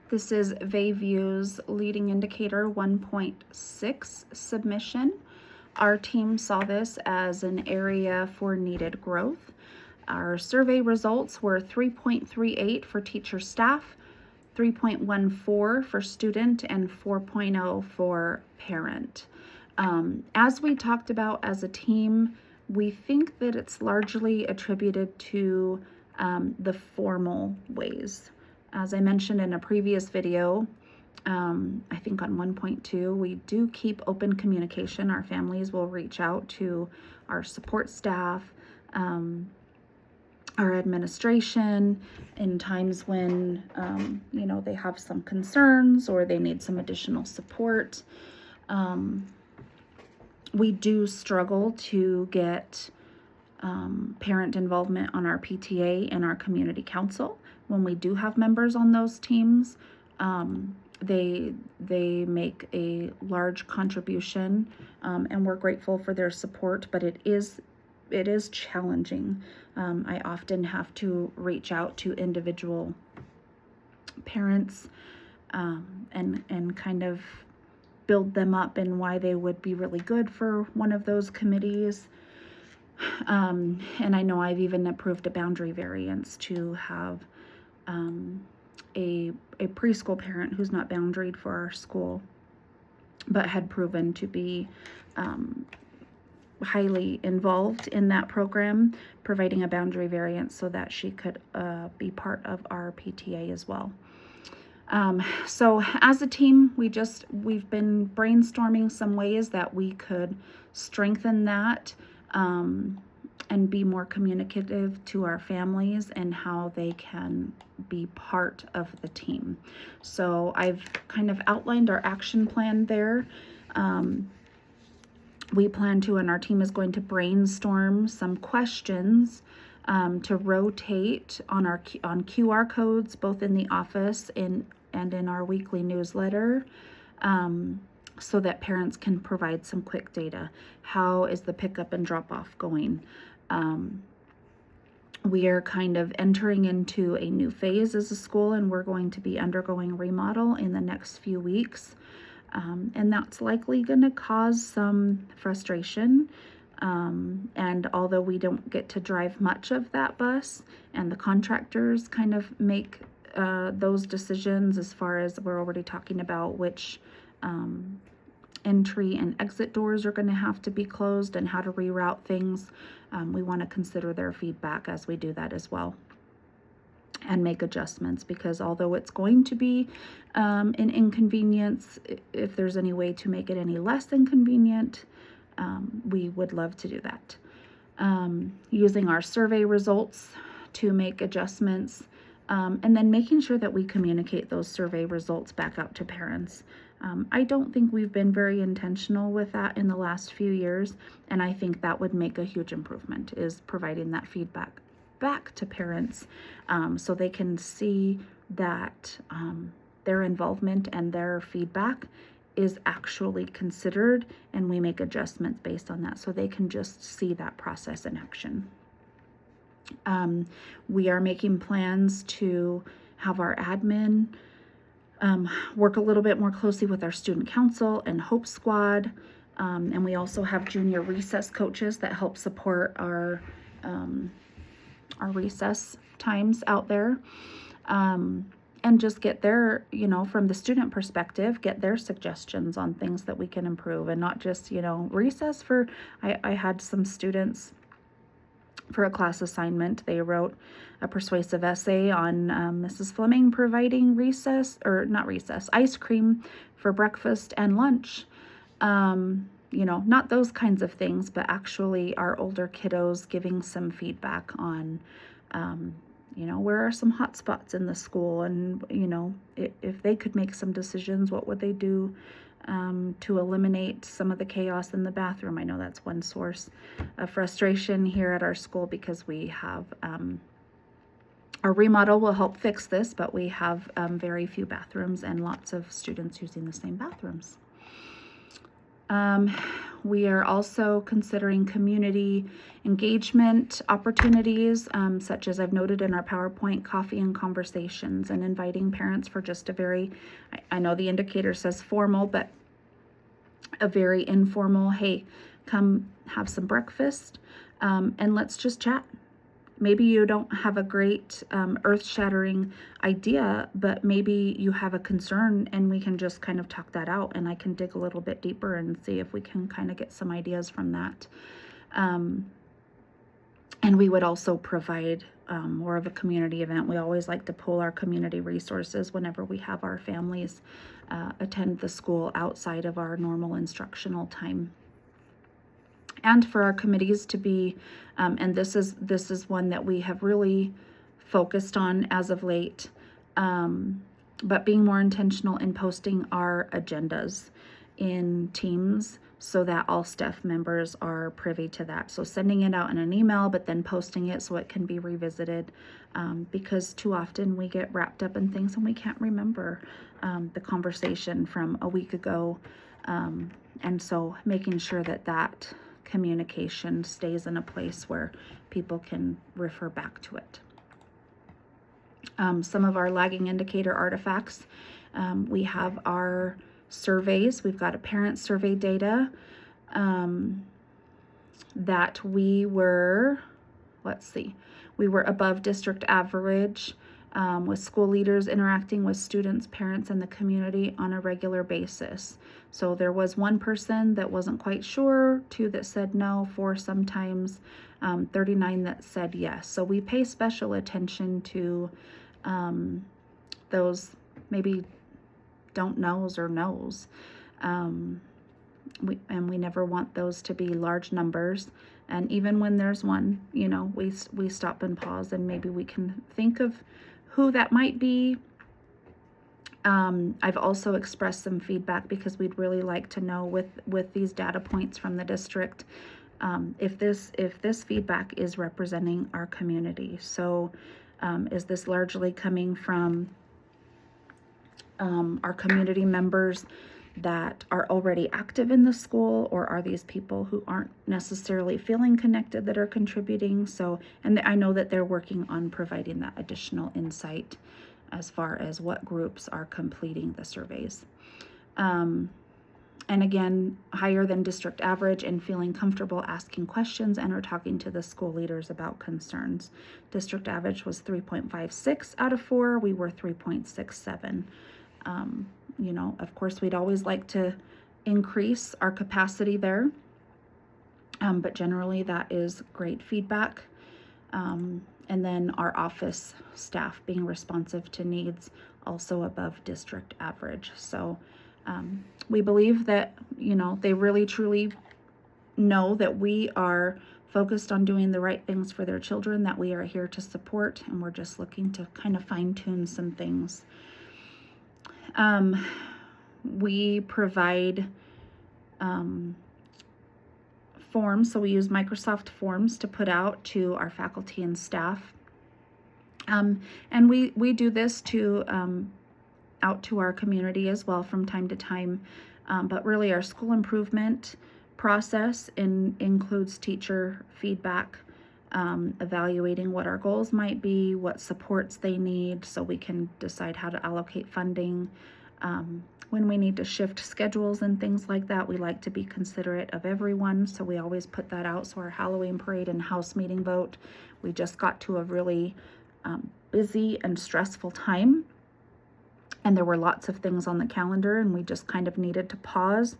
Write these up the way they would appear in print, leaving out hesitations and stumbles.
This is Vayview's Leading Indicator 1.6 submission. Our team saw this as an area for needed growth. Our survey results were 3.38 for teacher staff, 3.14 for student, and 4.0 for parent. As we talked about as a team, we think that it's largely attributed to the formal ways. As I mentioned in a previous video, I think on 1.2, we do keep open communication. Our families will reach out to our support staff, our administration in times when, they have some concerns or they need some additional support. We do struggle to get parent involvement on our PTA and our community council. When we do have members on those teams, they make a large contribution, and we're grateful for their support, but it is challenging. I often have to reach out to individual parents and kind of build them up in why they would be really good for one of those committees. And I know I've even approved a boundary variance to have a preschool parent who's not boundaried for our school, but had proven to be highly involved in that program, providing a boundary variance so that she could be part of our PTA as well. So as a team, we've been brainstorming some ways that we could strengthen that and be more communicative to our families and how they can be part of the team. So I've kind of outlined our action plan there. We plan to, and our team is going to brainstorm some questions to rotate on QR codes, both in the office and in our weekly newsletter, so that parents can provide some quick data. How is the pickup and drop off going? We are kind of entering into a new phase as a school, and we're going to be undergoing remodel in the next few weeks. And that's likely going to cause some frustration. And although we don't get to drive much of that bus, and the contractors kind of make those decisions as far as we're already talking about which entry and exit doors are going to have to be closed and how to reroute things, we want to consider their feedback as we do that as well and make adjustments, because although it's going to be an inconvenience, if there's any way to make it any less inconvenient, we would love to do that. Using our survey results to make adjustments, and then making sure that we communicate those survey results back out to parents. I don't think we've been very intentional with that in the last few years, and I think that would make a huge improvement, is providing that feedback back to parents so they can see that their involvement and their feedback is actually considered, and we make adjustments based on that so they can just see that process in action. We are making plans to have our admin work a little bit more closely with our student council and Hope Squad, and we also have junior recess coaches that help support our recess times out there, and just get their, from the student perspective, get their suggestions on things that we can improve, and not just, recess for, I had some students for a class assignment, they wrote a persuasive essay on Mrs. Fleming providing ice cream for breakfast and lunch. Not those kinds of things, but actually our older kiddos giving some feedback on, where are some hot spots in the school, and, if they could make some decisions, what would they do to eliminate some of the chaos in the bathroom. I know that's one source of frustration here at our school, because we have, our remodel will help fix this, but we have very few bathrooms and lots of students using the same bathrooms. We are also considering community engagement opportunities, such as I've noted in our PowerPoint, coffee and conversations, and inviting parents for just a very, I know the indicator says formal, but a very informal, hey, come have some breakfast, and let's just chat. Maybe you don't have a great earth-shattering idea, but maybe you have a concern and we can just kind of talk that out, and I can dig a little bit deeper and see if we can kind of get some ideas from that. And we would also provide more of a community event. We always like to pull our community resources whenever we have our families attend the school outside of our normal instructional time. And for our committees to be, and this is one that we have really focused on as of late, but being more intentional in posting our agendas in Teams so that all staff members are privy to that. So sending it out in an email, but then posting it so it can be revisited, because too often we get wrapped up in things and we can't remember the conversation from a week ago. And so making sure that that communication stays in a place where people can refer back to it. Some of our lagging indicator artifacts, we have our surveys. We've got a parent survey data that we were above district average with school leaders interacting with students, parents, and the community on a regular basis. So there was one person that wasn't quite sure, 2 that said no, 4 sometimes, 39 that said yes. So we pay special attention to those maybe don't knows or knows. We never want those to be large numbers. And even when there's one, you know, we stop and pause and maybe we can think of who that might be. I've also expressed some feedback because we'd really like to know with these data points from the district, if this feedback is representing our community. So is this largely coming from our community members that are already active in the school, or are these people who aren't necessarily feeling connected that are contributing? So, and I know that they're working on providing that additional insight as far as what groups are completing the surveys. And again, higher than district average and feeling comfortable asking questions and or talking to the school leaders about concerns. District average was 3.56 out of 4. We were 3.67. You know, of course, we'd always like to increase our capacity there, but generally that is great feedback. And then our office staff being responsive to needs, also above district average. So we believe that, you know, they really truly know that we are focused on doing the right things for their children, that we are here to support, and we're just looking to kind of fine tune some things. We provide forms, so we use Microsoft Forms to put out to our faculty and staff. And we do this to out to our community as well from time to time. But really our school improvement process includes teacher feedback, evaluating what our goals might be, what supports they need, so we can decide how to allocate funding. When we need to shift schedules and things like that, we like to be considerate of everyone, so we always put that out. So our Halloween parade and house meeting vote, we just got to a really busy and stressful time, and there were lots of things on the calendar, and we just kind of needed to pause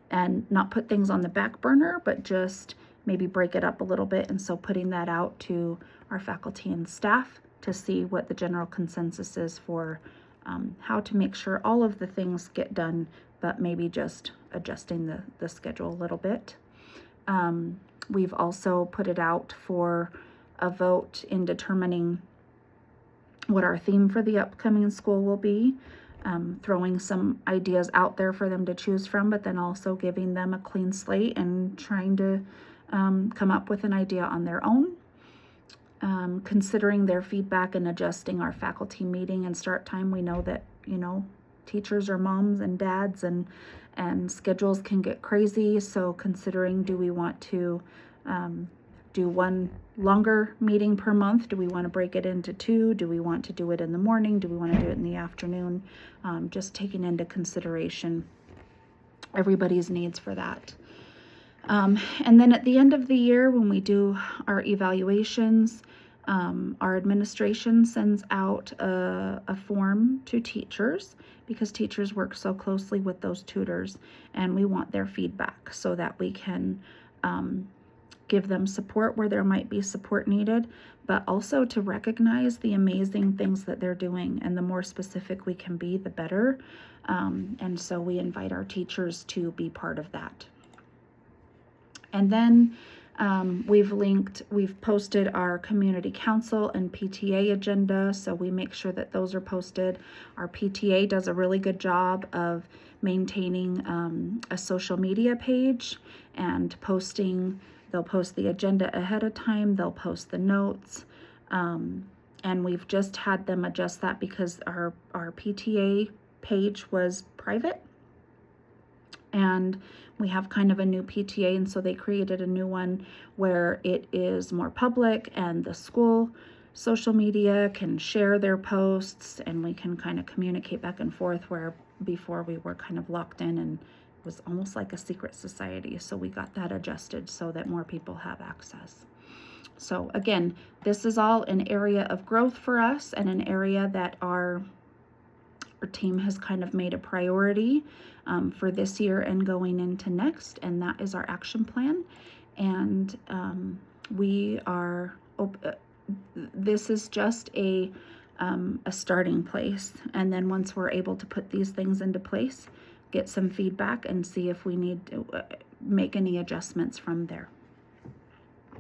and not put things on the back burner, but just maybe break it up a little bit. And so putting that out to our faculty and staff to see what the general consensus is for how to make sure all of the things get done, but maybe just adjusting the schedule a little bit. We've also put it out for a vote in determining what our theme for the upcoming school will be, throwing some ideas out there for them to choose from, but then also giving them a clean slate and trying to come up with an idea on their own. Considering their feedback and adjusting our faculty meeting and start time. We know that, you know, teachers are moms and dads, and schedules can get crazy. So considering, do we want to do one longer meeting per month? Do we want to break it into two? Do we want to do it in the morning? Do we want to do it in the afternoon? Just taking into consideration everybody's needs for that. And then at the end of the year, when we do our evaluations, our administration sends out a form to teachers, because teachers work so closely with those tutors, and we want their feedback so that we can give them support where there might be support needed, but also to recognize the amazing things that they're doing. And the more specific we can be, the better. And so we invite our teachers to be part of that. And then we've posted our community council and PTA agenda, so we make sure that those are posted. Our PTA does a really good job of maintaining a social media page and posting. They'll post the agenda ahead of time, they'll post the notes, and we've just had them adjust that because our PTA page was private, and we have kind of a new PTA, and so they created a new one where it is more public, and the school social media can share their posts, and we can kind of communicate back and forth, where before we were kind of locked in and it was almost like a secret society. So we got that adjusted so that more people have access. So again, this is all an area of growth for us, and an area that our team has kind of made a priority for this year and going into next, and that is our action plan. And we are this is just a starting place, and then once we're able to put these things into place, get some feedback and see if we need to make any adjustments from there.